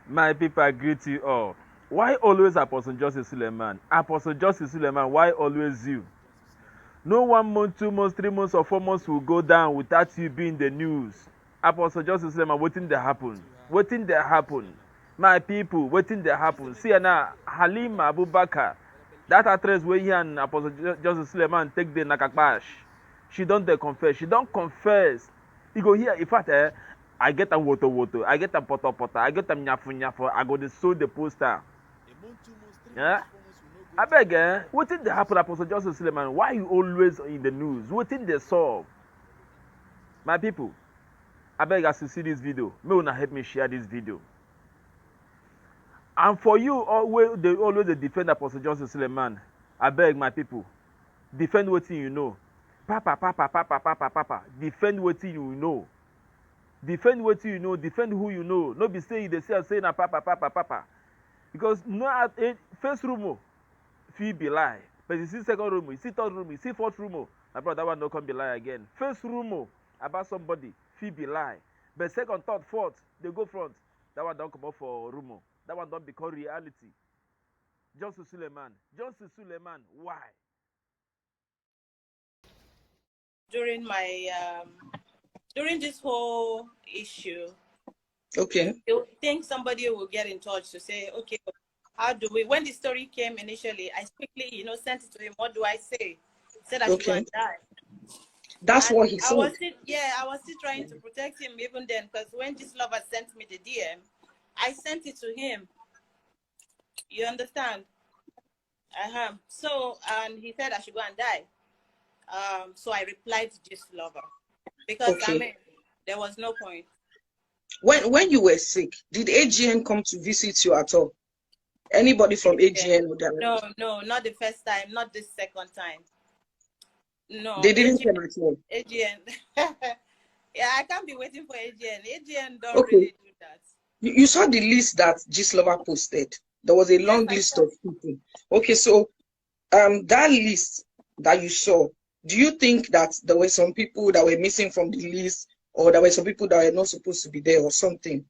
My people, I greet you all. Why always Apostle Justice Suleman? Apostle Justice Suleman, why always you? No 1 month, 2 months, 3 months, or 4 months will go down without you being in the news. Apostle Justice Suleman, waiting there happen. Waiting there happen. My people, waiting there happen. See now, Halima Abubakar, that actress where he and Apostle Justice Suleman take the nakakbash. She don't confess. She don't confess. You go here, in fact, I get a woto, I get a poto, I get a nyafu, I go to sew the poster. Yeah? I beg, what did happen, Apostle Joseph Suleman? Why you always in the news? What did they solve? My people, I beg as you see this video, may una help me share this video. And for you, always they defend Apostle Joseph Suleman. I beg my people, defend what you know. Papa. Defend what you know. Defend what you know. Defend who you know. No be saying they say na papa. Because no first rumor, fee be lie. But you see second rumor, you see third rumor, you see fourth rumor. My brother, that one no come be lie again. First rumor about somebody, fee be lie. But second, third, fourth, they go front. That one don't come up for rumor. That one don't become reality. Justice Suleman, why? During my during this whole issue, okay, you think somebody will get in touch to say, okay, how do we? When the story came initially, I quickly, sent it to him. What do I say? Said I should go and die. That's and what he said. I was still trying to protect him even then, because when this lover sent me the DM, I sent it to him. You understand? So, and he said I should go and die. So I replied to this lover because there was no point. When you were sick, did AGN come to visit you at all? Anybody from AGN? No, not the first time, not this second time. No, they didn't come at all. AGN. Yeah, I can't be waiting for AGN. AGN don't really do that. You saw the list that Gislova posted. There was a long list of people. Okay, so that list that you saw, do you think that there were some people that were missing from the list, or there were some people that were not supposed to be there, or something?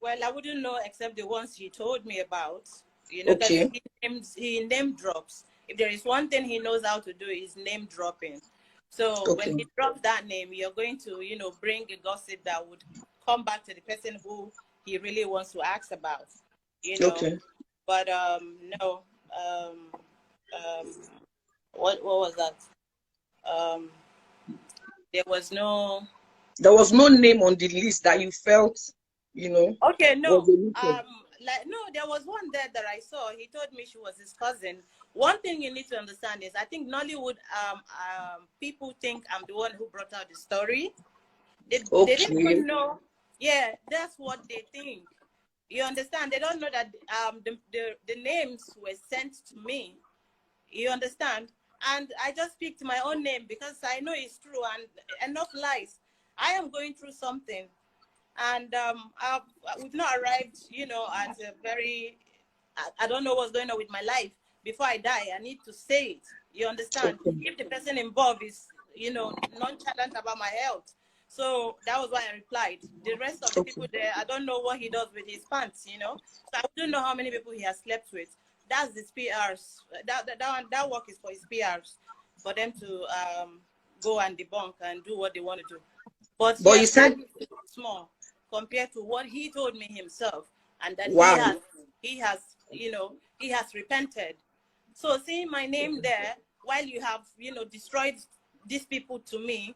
Well, I wouldn't know except the ones he told me about. Because he name drops. If there is one thing he knows how to do, is name dropping. So when he drops that name, you're going to, bring a gossip that would come back to the person who he really wants to ask about. But no. What was that? There was no name on the list that you felt, Okay, no. No, there was one there that I saw. He told me she was his cousin. One thing you need to understand is I think Nollywood people think I'm the one who brought out the story. They didn't even know. Yeah, that's what they think. You understand? They don't know that the names were sent to me. You understand? And I just speak to my own name because I know it's true and enough lies. I am going through something. And we've not arrived, at a very, I don't know what's going on with my life. Before I die, I need to say it. You understand? If the person involved is, nonchalant about my health. So that was why I replied. The rest of the people there, I don't know what he does with his pants, So I don't know how many people he has slept with. That's his PRs. That work is for his PRs, for them to go and debunk and do what they want to do. But you said small compared to what he told me himself, and that he has repented. So seeing my name there, while you have destroyed these people to me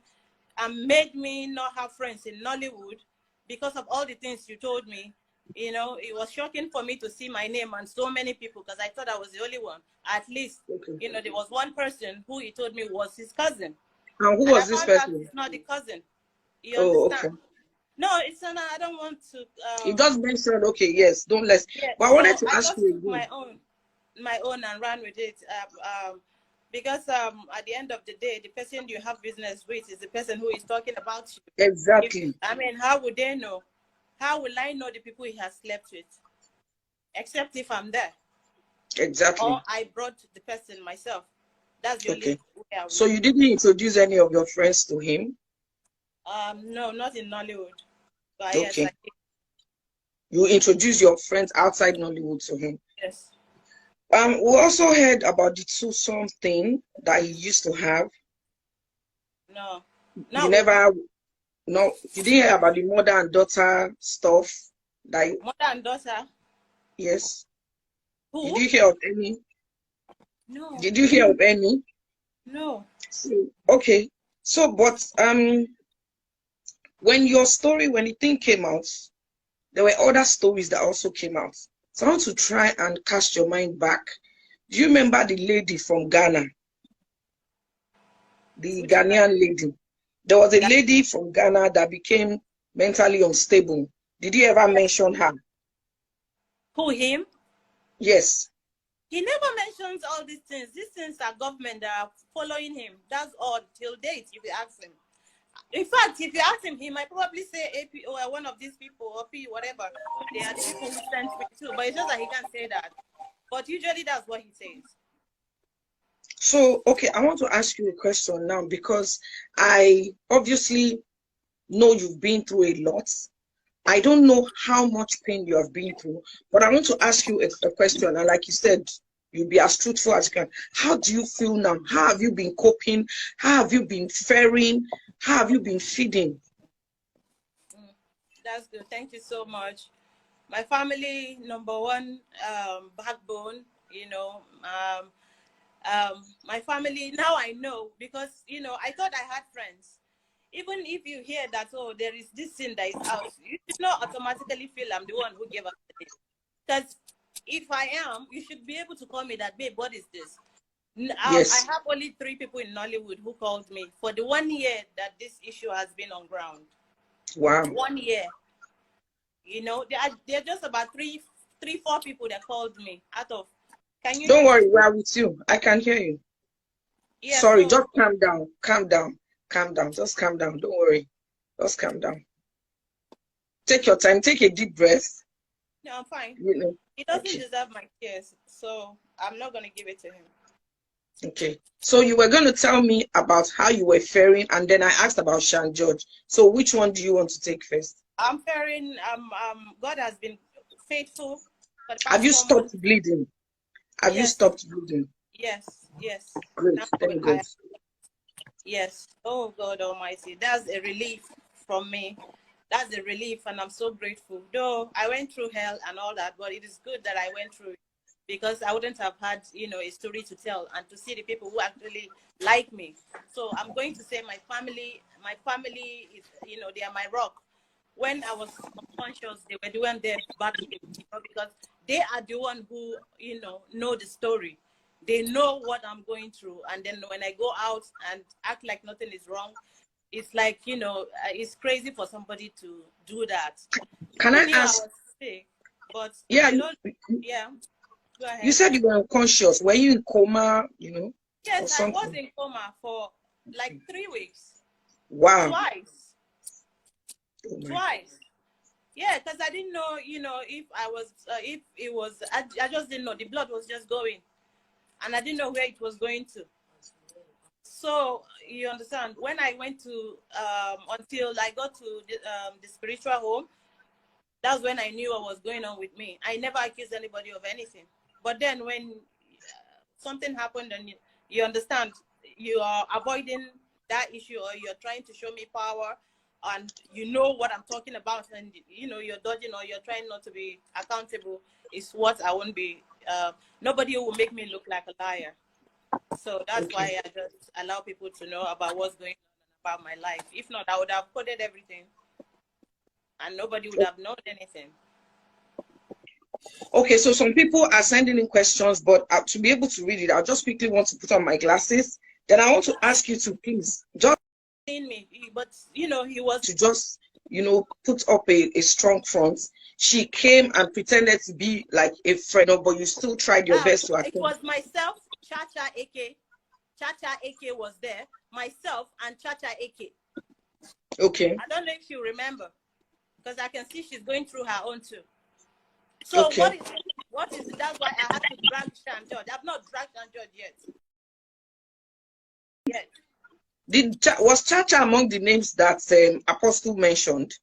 and made me not have friends in Nollywood because of all the things you told me, it was shocking for me to see my name and so many people, because I thought I was the only one. At least there was one person who he told me was his cousin. And who was this person? It's not the cousin. You understand? No, it's not. I don't want to. He just mentioned. Okay, yes, don't let's. Yeah, but I wanted to ask you my own and ran with it. Because at the end of the day, the person you have business with is the person who is talking about you. Exactly. How would they know? How will I know the people he has slept with? Except if I'm there. Exactly. Or I brought the person myself. That's the only way I would. So you didn't introduce any of your friends to him? No, not in Nollywood. But yes, I did. You introduce your friends outside Nollywood to him. Yes. We also heard about the twosome thing that he used to have. No. You never, no, you didn't hear about the mother and daughter stuff that you, mother and daughter? Yes. Who? Did you hear of any? No. Did you hear of any? No. Okay. So, but when the thing came out, there were other stories that also came out. So I want to try and cast your mind back. Do you remember the lady from Ghana? The Which Ghanaian lady. There was a lady from Ghana that became mentally unstable. Did you ever mention her? Who, him? Yes. He never mentions all these things. These things are government that are following him. That's all till date, if you ask him. In fact, if you ask him, he might probably say AP or one of these people or P, whatever. They are the people who sent me too. But it's just that he can't say that. But usually that's what he says. So, okay, I want to ask you a question now because I obviously know you've been through a lot. I don't know how much pain you have been through, but I want to ask you a question. And like you said, you'll be as truthful as you can. How do you feel now? How have you been coping? How have you been faring? How have you been feeding? That's good. Thank you so much. My family, number one, backbone, my family, now I know, because, I thought I had friends. Even if you hear that, oh, there is this sin that is out, you should not automatically feel I'm the one who gave up the name. Because if I am, you should be able to call me that, babe, what is this? Yes. I have only 3 people in Nollywood who called me for the 1 year that this issue has been on ground. Wow. 1 year. There are just about 4 people that called me out of. Can you? Don't worry, we are with you. I can hear you. Yeah, sorry, just calm down. Calm down. Calm down. Just calm down. Don't worry. Just calm down. Take your time. Take a deep breath. No, I'm fine. You He doesn't deserve my tears, so I'm not going to give it to him. Okay. So you were going to tell me about how you were faring, and then I asked about Sean George. So which one do you want to take first? I'm faring. God has been faithful. Have you stopped bleeding? Have you stopped bleeding? Yes. Yes. Great. Thank God. Yes. Oh God Almighty, that's a relief from me. That's a relief, and I'm so grateful. Though I went through hell and all that, but it is good that I went through it, because I wouldn't have had, a story to tell and to see the people who actually like me. So I'm going to say my family is, they are my rock. When I was unconscious, they were the one there battling, because they are the one who, know the story. They know what I'm going through. And then when I go out and act like nothing is wrong, it's like, it's crazy for somebody to do that. Can I ask? I was sick, but yeah, Go ahead. You said you were unconscious. Were you in coma, Yes, I was in coma for like 3 weeks. Wow. Twice. Twice. Yeah, because I didn't know, if it was, I just didn't know. The blood was just going. And I didn't know where it was going to. So, you understand, when I went to, until I got to the spiritual home, that's when I knew what was going on with me. I never accused anybody of anything. But then when something happened and you understand, you are avoiding that issue, or you're trying to show me power, and you know what I'm talking about, and you're dodging, or you're trying not to be accountable, is what I won't be. Nobody will make me look like a liar. So that's why I just allow people to know about what's going on about my life. If not, I would have coded everything and nobody would have known anything. Okay, so some people are sending in questions, but to be able to read it, I just quickly want to put on my glasses. Then I want to ask you to please just me, but he was to just put up a strong front. She came and pretended to be like a friend, but you still tried your best to attend. It was myself, Chacha AK. Chacha AK was there, myself and Chacha AK. Okay. I don't know if you remember, because I can see she's going through her own too. So what is it? That's why I had to drag Sean George. I've not dragged Sean George yet. Was Chacha among the names that Apostle mentioned?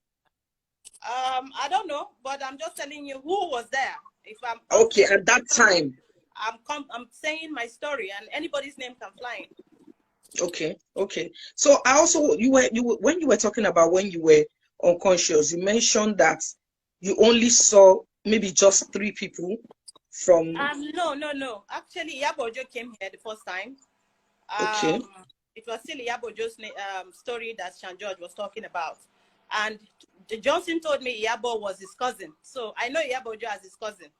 I don't know, but I'm just telling you who was there. If I'm Okay, at that time. I'm saying my story, and anybody's name can fly in. Okay, okay. So I also when you were talking about when you were unconscious, you mentioned that you only saw maybe just 3 people from. No. Actually, Yabojo came here the first time. Okay. It was still Yabojo's story that Sean George was talking about. And Johnson told me Yabo was his cousin. So I know Yabojo as his cousin.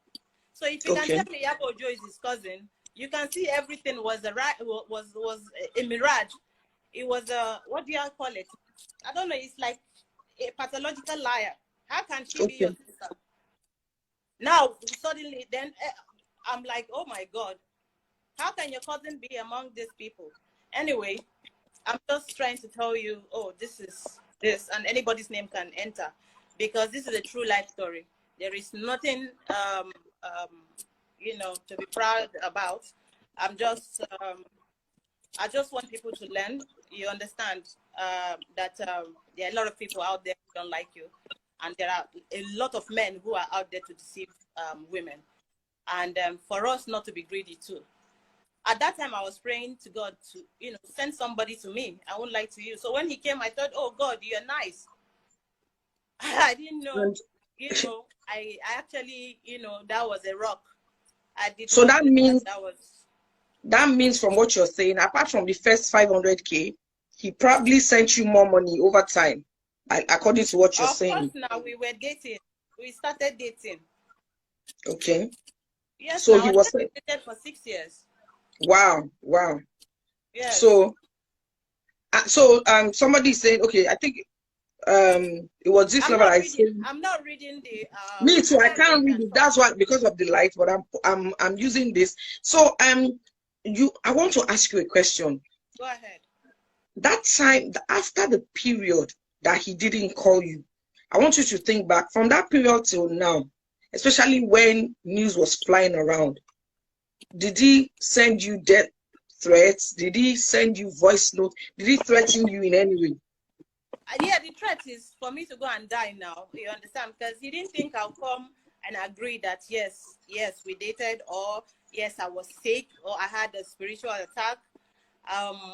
So if you can tell me Yabojo is his cousin, you can see everything was a mirage. It was a, what do you call it? I don't know. It's like a pathological liar. How can she be your sister? Now, suddenly, then I'm like, oh my God, how can your cousin be among these people? Anyway, I'm just trying to tell you, oh, this is this, and anybody's name can enter, because this is a true life story. There is nothing, to be proud about. I just want people to learn. You understand that there are a lot of people out there who don't like you, and there are a lot of men who are out there to deceive women, and for us not to be greedy too. At that time, I was praying to God to, send somebody to me. I won't lie to you. So when he came, I thought, oh God, you're nice. I didn't know, I actually, that was a rock. I did So not that know means that was. that means from what you're saying, apart from the first 500K, he probably sent you more money over time, according to what you're Of course, saying. now we were dating. We started dating. Okay. Yes, So now he I was. dated for 6 years. Wow, wow. Yes. So somebody saying, okay, I think it was this level I said. I'm not reading the Me too, I I can't read can't read and it. talk. That's why, because of the light, but I'm using this. So I want to ask you a question. Go ahead. That time, after the period that he didn't call you, I want you to think back from that period till now, especially when news was flying around. Did he send you death threats? Did he send you voice notes? Did he threaten you in any way? Yeah, the threat is for me to go and die now. You understand? Because he didn't think I'll come and agree that yes, we dated, or yes, I was sick, or I had a spiritual attack,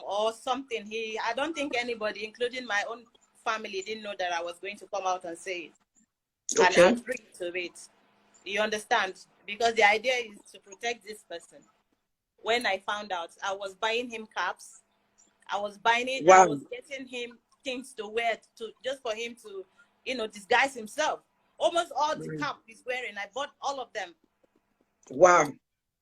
or something. I don't think anybody, including my own family, didn't know that I was going to come out and say it and agree to it. You understand? Because the idea is to protect this person. When I found out, I was buying him caps. I was getting him things to wear just for him to, disguise himself. Almost all the cap he's wearing, I bought all of them. Wow.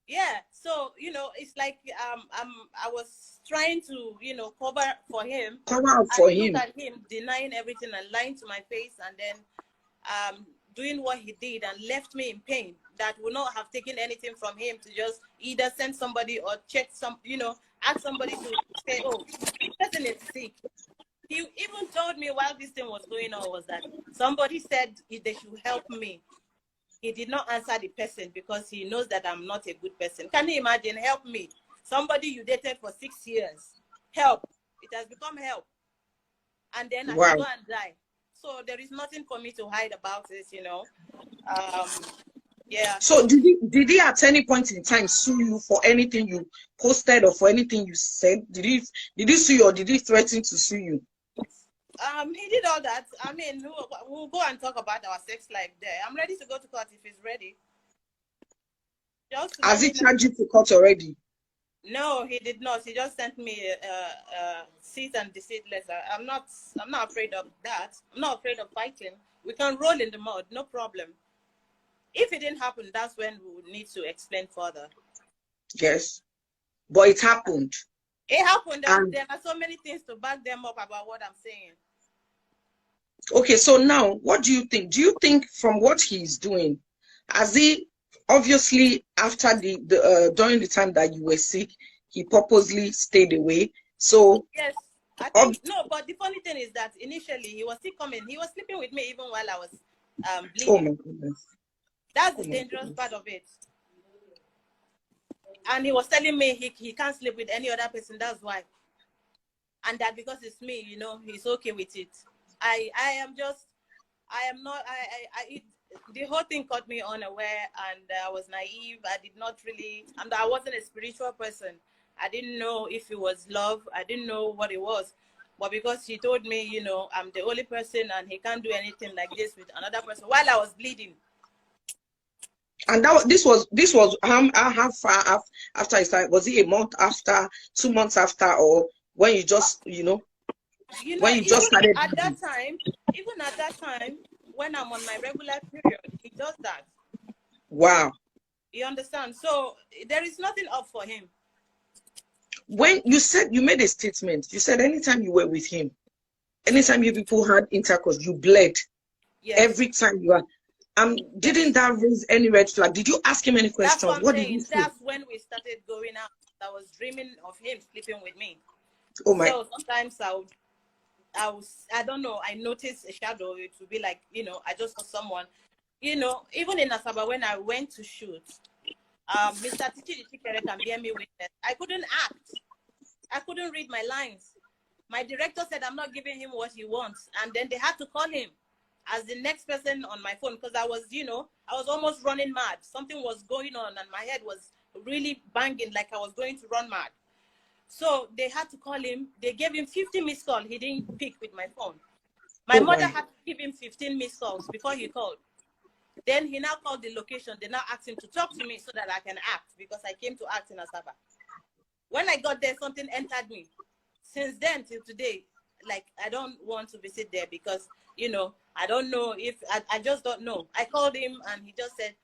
Yeah. So, it's like I was trying to, cover for him. Look at him denying everything and lying to my face, and then doing what he did and left me in pain that would not have taken anything from him to just either send somebody or check ask somebody to say, oh, this person is sick. He even told me while this thing was going on was that somebody said they should help me. He did not answer the person because he knows that I'm not a good person. Can you imagine? Help me. Somebody you dated for 6 years. Help. It has become help. And then I should go and die. So there is nothing for me to hide about this, Yeah. So did he at any point in time sue you for anything you posted or for anything you said? Did he sue you, or did he threaten to sue you? He did all that. I mean, we'll go and talk about our sex life there. I'm ready to go to court if he's ready. Has he charged you to court already? No, he did not. He just sent me a cease and desist letter. I'm not afraid of that. I'm not afraid of fighting. We can roll in the mud, no problem. If it didn't happen, that's when we would need to explain further. Yes, but it happened. It happened, and there are so many things to back them up about what I'm saying. Okay, so now, what do you think? Do you think from what he's doing, has he obviously after during the time that you were sick, he purposely stayed away? So yes, I think no. But the funny thing is that initially he was still coming. He was sleeping with me even while I was bleeding. Oh my goodness. That's the dangerous part of it. And he was telling me he can't sleep with any other person. That's why. And that because it's me, he's okay with it. I am not. The whole thing caught me unaware, and I was naive. I did not really. And I wasn't a spiritual person. I didn't know if it was love. I didn't know what it was. But because she told me, you know, I'm the only person, and he can't do anything like this with another person while I was bleeding. And this was how far after it started? Was it a month after, 2 months after, or when you just when you just started at that time, even at that time, when I'm on my regular period, he does that. Wow. You understand? So there is nothing up for him. When you said, you made a statement, you said anytime you were with him, anytime you people had intercourse, you bled. Yes. Every time you are. Didn't that raise any red flag? Did you ask him any questions? That's what I'm saying. Did he say? That's when we started going out. I was dreaming of him sleeping with me. Oh my. So sometimes I don't know, I noticed a shadow. It would be like, you know, I just saw someone, you know, even in Asaba when I went to shoot, Mr. Tichi can bear me witness. I couldn't act. I couldn't read my lines. My director said I'm not giving him what he wants. And then they had to call him as the next person on my phone because I was, you know, I was almost running mad. Something was going on and my head was really banging like I was going to run mad. So they had to call him. They gave him 50 missed calls. He didn't pick with my phone. My mother had to give him 15 missed calls before he called. Then he now called the location. They now asked him to talk to me so that I can act because I came to act in Asaba. When I got there, something entered me. Since then till today, like I don't want to visit there because, you know, I don't know if, I just don't know. I called him and he just said,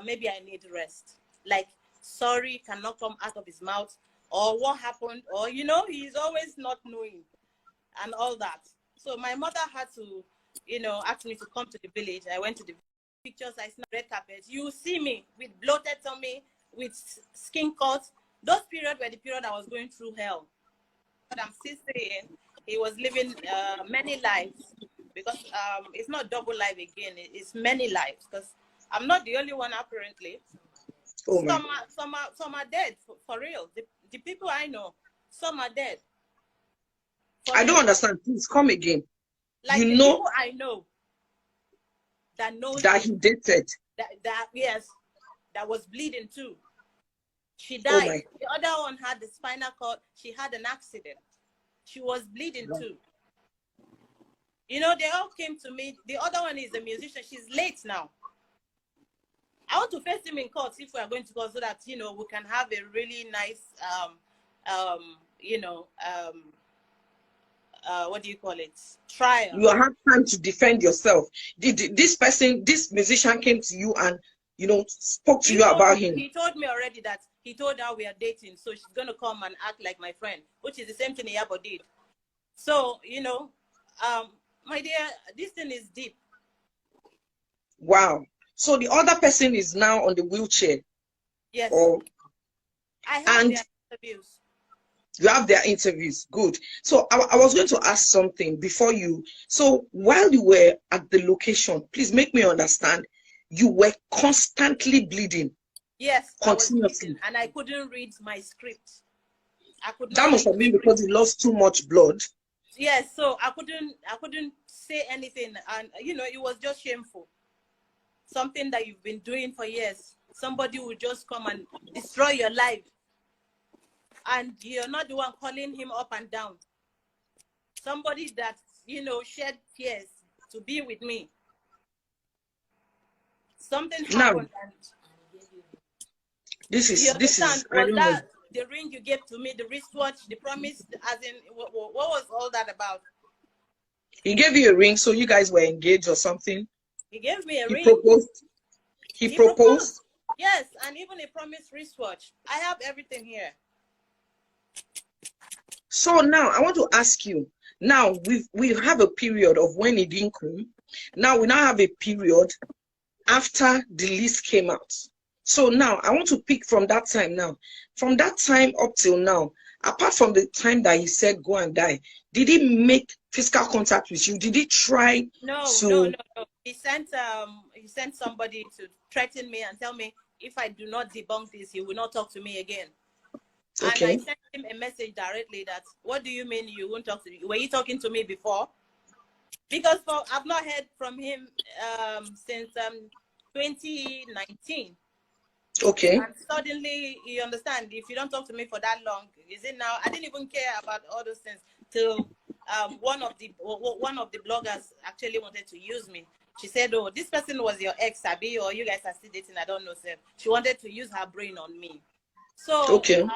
maybe I need rest. Like, sorry cannot come out of his mouth or what happened or, you know, he's always not knowing and all that. So my mother had to, you know, ask me to come to the village. I went to the pictures, I snapped red carpet. You see me with bloated tummy, with skin cuts. Those periods were the period I was going through hell. But I'm still saying he was living many lives because it's not double life again. It's many lives because I'm not the only one apparently. Oh some are dead for real. The people I know, some are dead. I don't understand. Please come again. Like you know, people I know that knows that he dated. That yes, that was bleeding too. She died. Oh the other one had the spinal cord. She had an accident. She was bleeding too. You know, they all came to me. The other one is a musician. She's late now. I want to face him in court if we are going to court so that, you know, we can have a really nice, you know, what do you call it? Trial. You have time to defend yourself. This person, this musician came to you and, you know, spoke to you about him. He told me already that he told her we are dating, so she's going to come and act like my friend, which is the same thing Iyabo did. So, you know, my dear, this thing is deep. Wow. So the other person is now on the wheelchair. Yes. I have their interviews. You have their interviews. Good. So I was going to ask something before you. So while you were at the location, please make me understand, you were constantly bleeding. Yes, continuously. Bleeding, and I couldn't read my script. That must have been because you lost too much blood. Yes, so I couldn't say anything, and you know, it was just shameful. Something that you've been doing for years. Somebody will just come and destroy your life. And you're not the one calling him up and down. Somebody that, you know, shed tears to be with me. Something happened. Now, and this is was that the ring you gave to me, the wristwatch, the promise, as in, what was all that about? He gave you a ring, so you guys were engaged or something? He gave me a ring. Proposed. He proposed? Yes, and even a promised wristwatch. I have everything here. So now I want to ask you, now we have a period of when he didn't come. Now we now have a period after the list came out. So now I want to pick from that time now. From that time up till now, apart from the time that he said go and die, did he make physical contact with you? Did he try No. He sent somebody to threaten me and tell me if I do not debunk this, he will not talk to me again. Okay. And I sent him a message directly that, what do you mean you won't talk to me? Were you talking to me before? Because I've not heard from him since 2019. Okay. And suddenly, you understand, if you don't talk to me for that long, is it now? I didn't even care about all those things till one of the bloggers actually wanted to use me. She said, "Oh, this person was your ex, Abby, or you guys are still dating? I don't know, sir." She wanted to use her brain on me. So Okay.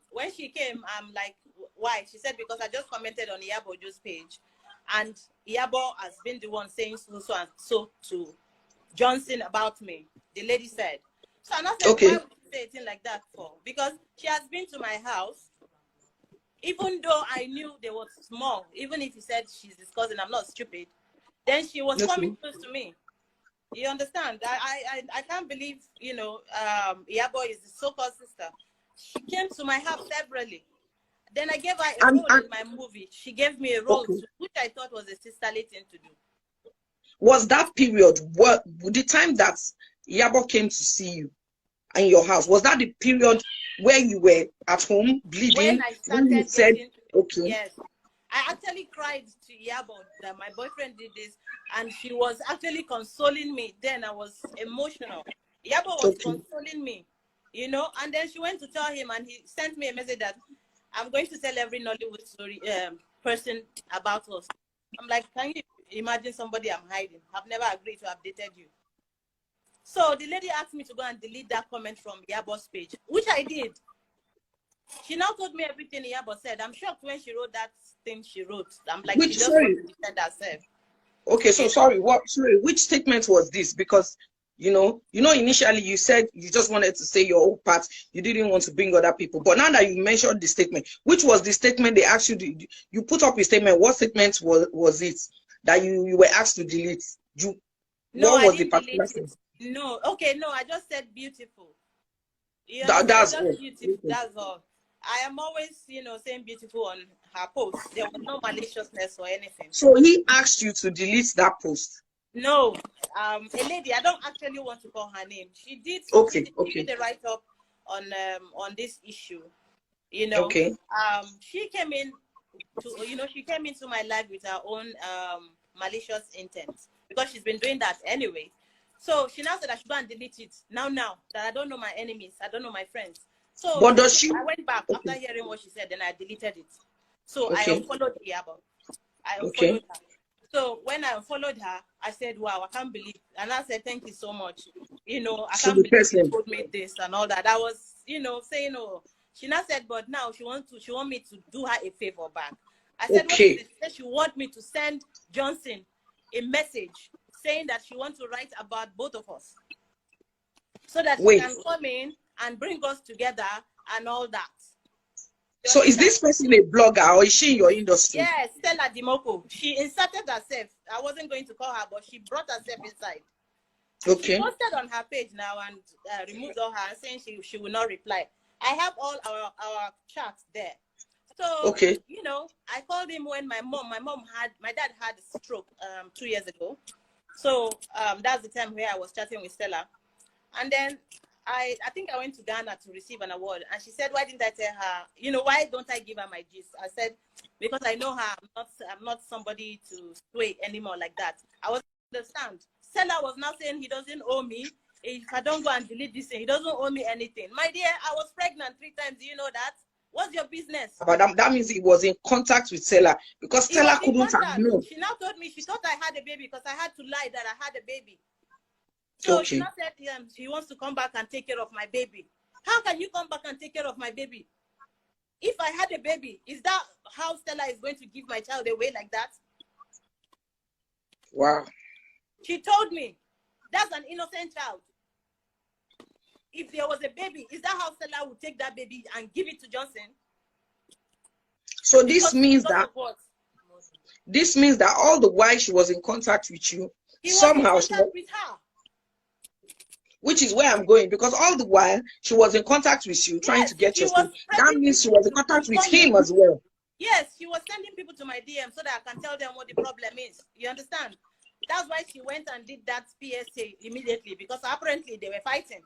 when she came, I'm like, "Why?" She said, "Because I just commented on Iyabo's page, and Iyabo has been the one saying so and so to Johnson about me." The lady said. So I said, Okay. "Why would you say a thing like that for?" Because she has been to my house, even though I knew there was more. Even if he said she's his cousin, I'm not stupid. Then she was coming close to me. You understand? I can't believe, you know, Iyabo is the so-called sister. She came to my house severally. Then I gave her a role in my movie. She gave me a role too, which I thought was a sisterly thing to do. Was that period, what the time that Iyabo came to see you in your house, was that the period where you were at home bleeding? When I started you said, getting, yes, I actually cried to Iyabo that my boyfriend did this, and she was actually consoling me. Then I was emotional. Iyabo was consoling me, you know, and then she went to tell him, and he sent me a message that I'm going to tell every Nollywood story person about us. I'm like, can you imagine somebody I'm hiding? I've never agreed to have dated you. So the lady asked me to go and delete that comment from Iyabo's page, which I did. She now told me everything Iyabo said. I'm shocked when she wrote that thing she wrote. I'm like, she just wants to defend herself. Okay, so sorry, which statement was this? Because you know, initially you said you just wanted to say your own part, you didn't want to bring other people. But now that you mentioned the statement, which was the statement they asked you to, you put up a statement, what statement was it that you were asked to delete? No, what I was the didn't particular delete it. statement? No, okay, no, I just said beautiful. You understand? That's Just all. beautiful. That's all. I am always, you know, saying beautiful on her post. There was no maliciousness or anything. So he asked you to delete that post? No, a lady. I don't actually want to call her name. She did. Okay. She did a write up on this issue. You know. Okay. She came in to, you know, she came into my life with her own malicious intent, because she's been doing that anyway. So she now said I should go and delete it now that I don't know my enemies, I don't know my friends. So But does she? I went back after hearing what she said, then I deleted it. So I unfollowed Iyabo. I unfollowed her. So when I unfollowed her, I said, "Wow, I can't believe." And I said, "Thank you so much. You know, I can't believe you told me this and all that." I was, you know, saying, "Oh." She now said, but now she want me to do her a favor back. I said, "What is it?" She said she want me to send Johnson a message saying that she wants to write about both of us, so that she can come in and bring us together and all that. So is this person a blogger, or is she in your industry? Yes, Stella Dimoko. She inserted herself. I wasn't going to call her, but she brought herself inside. She posted on her page now and removed all her, saying she will not reply. I have all our chats there. So, you know, I called him when my dad had a stroke 2 years ago. So that's the time where I was chatting with Stella. And then I think I went to Ghana to receive an award. And she said, "Why didn't I tell her, you know, why don't I give her my gist?" I said, "Because I know her, I'm not somebody to sway anymore like that." I was understand. Stella was now saying he doesn't owe me. If I don't go and delete this thing, he doesn't owe me anything. My dear, I was pregnant 3 times. Do you know that? What's your business? But that means he was in contact with Stella, because Stella couldn't have known. She now told me she thought I had a baby because I had to lie that I had a baby. So she now said she wants to come back and take care of my baby. How can you come back and take care of my baby? If I had a baby, is that how Stella is going to give my child away like that? Wow. She told me that's an innocent child. If there was a baby, is that how Stella would take that baby and give it to Johnson? So this means that all the while she was in contact with you, somehow was in contact with her. Which is where I'm going, because all the while she was in contact with you, trying to get your stuff. That means she was in contact with him as well. Yes, she was sending people to my DM so that I can tell them what the problem is. You understand? That's why she went and did that PSA immediately, because apparently they were fighting.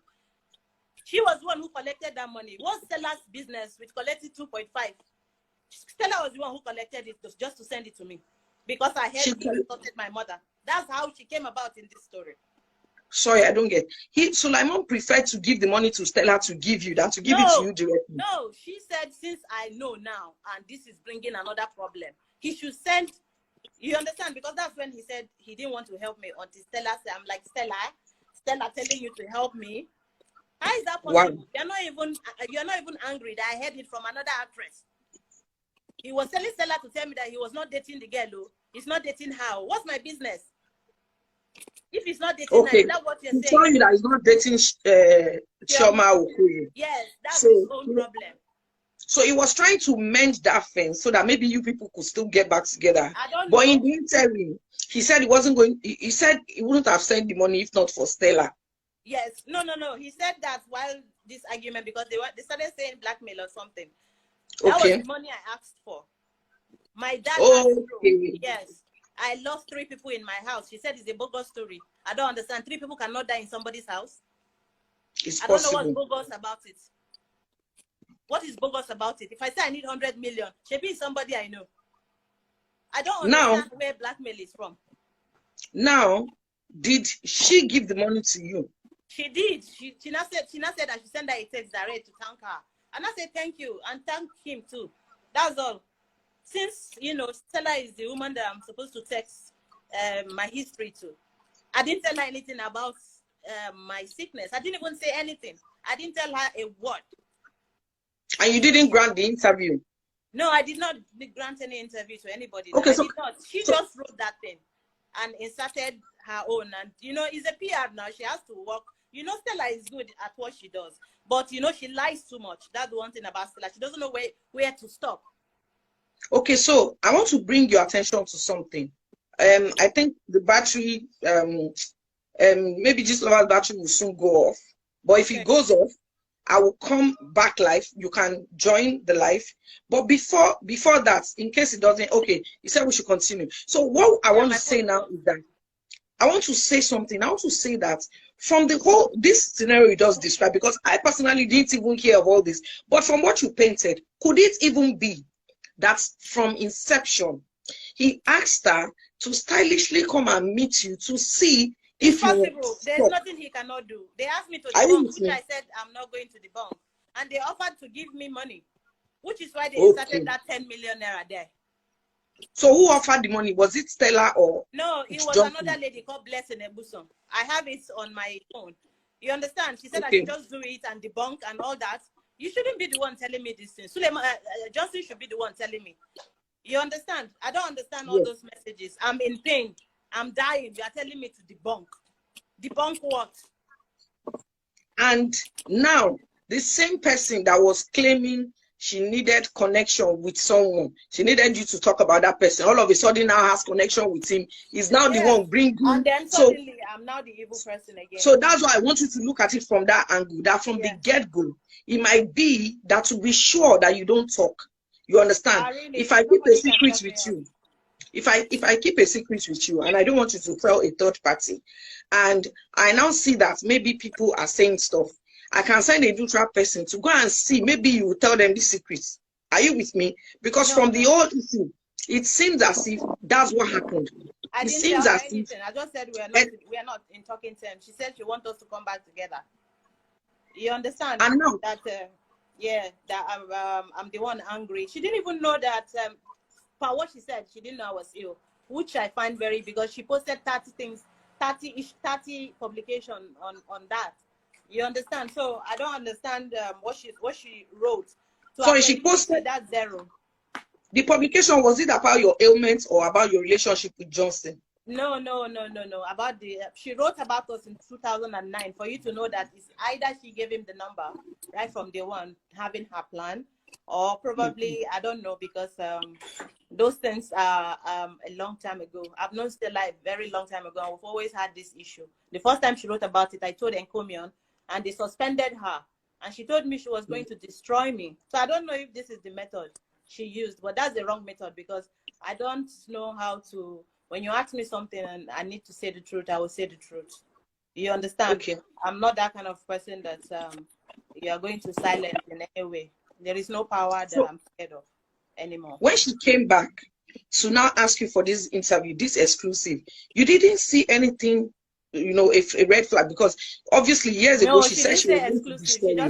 She was the one who collected that money. What's Stella's business with collecting 2.5? Stella was the one who collected it just to send it to me. because I heard he insulted my mother. That's how she came about in this story. Sorry, I don't get. Suleman preferred to give the money to Stella to give you than to give it to you directly. No, she said, since I know now, and this is bringing another problem, he should send. You understand? Because that's when he said he didn't want to help me until Stella said, I'm like, Stella telling you to help me. How is that possible? Wow. You're not even angry that I heard it from another actress. He was telling Stella to tell me that he was not dating the girl. He's not dating her. What's my business? If he's not dating her, is that what you're saying? He's telling you that he's not dating Chioma Okoye. Yes, that's his own problem. So he was trying to mend that fence so that maybe you people could still get back together. I don't know. In know. the interim, he said he wasn't going. He said he wouldn't have sent the money if not for Stella. Yes, no. He said that while this argument, because they started saying blackmail or something. That was the money I asked for. My dad asked for. Yes, I lost 3 people in my house. She said it's a bogus story. I don't understand. 3 people cannot die in somebody's house. It's I don't know what's bogus about it. What is bogus about it? If I say I need 100 million, she be somebody I know. I don't understand where blackmail is from. Now, did she give the money to you? She did. She now said that she sent her a text direct to thank her. And I said thank you and thank him too. That's all. Since, Stella is the woman that I'm supposed to text my history to. I didn't tell her anything about my sickness. I didn't even say anything. I didn't tell her a word. And you didn't grant the interview? No, I did not grant any interview to anybody. Okay, I did not. She just wrote that thing and inserted her own. And, it's a PR now. She has to work. Stella is good at what she does. But, she lies too much. That's the one thing about Stella. She doesn't know where to stop. Okay, so I want to bring your attention to something. I think the battery, maybe this lover's battery will soon go off. But if it goes off, I will come back live. You can join the live. But before that, in case it doesn't, okay, you said we should continue. So what I want to say now is that I want to say something. I want to say that from the whole, this scenario you just described, because I personally didn't even hear of all this, but from what you painted, could it even be that from inception, he asked her to stylishly come and meet you to see if possible. There's nothing he cannot do. They asked me to debunk, which I said I'm not going to debunk. And they offered to give me money, which is why they started that 10 million naira there. So who offered the money? Was it Stella or? No, it was another lady called Blessing Ebuson. I have it on my phone. You understand? She said I should just do it and debunk and all that. You shouldn't be the one telling me this thing. Suleman, Johnson should be the one telling me. You understand? I don't understand all those messages. I'm in pain. I'm dying. You are telling me to debunk. Debunk what? And now, the same person that was claiming she needed connection with someone, she needed you to talk about that person, all of a sudden now has connection with him, is now the one bringing. And then suddenly I'm now the evil person again. So that's why I want you to look at it from that angle, that from the get-go, it might be that to be sure that you don't talk. You understand? If I keep a secret with you, if I keep a secret with you and I don't want you to tell a third party, and I now see that maybe people are saying stuff, I can send a neutral person to go and see, maybe you will tell them the secrets. Are you with me? Because from the old issue, it seems as if that's what happened. I didn't tell her anything. I just said we are not in talking terms. She said she wants us to come back together. You understand? I know that. I'm the one angry. She didn't even know that. For what she said, she didn't know I was ill, which I find very, because she posted 30 things, 30 publication on that. You understand? So I don't understand what she wrote. Sorry, she posted that 0. The publication, was it about your ailments or about your relationship with Johnson? No. About she wrote about us in 2009 for you to know that it's either she gave him the number right from day one, having her plan, or probably I don't know, because those things are a long time ago. I've known Stella a very long time ago, and we've always had this issue. The first time she wrote about it, I told Encomion, and they suspended her, and she told me she was going to destroy me. So I don't know if this is the method she used, but that's the wrong method, because I don't know how to. When you ask me something and I need to say the truth, I will say the truth. You understand? Okay. I'm not that kind of person that you are going to silence in any way. There is no power that I'm scared of anymore. When she came back, to now ask you for this interview, this exclusive, you didn't see anything, you know, a red flag? Because obviously years ago No, she she said didn't she was say going to exclusive. destroy She just you.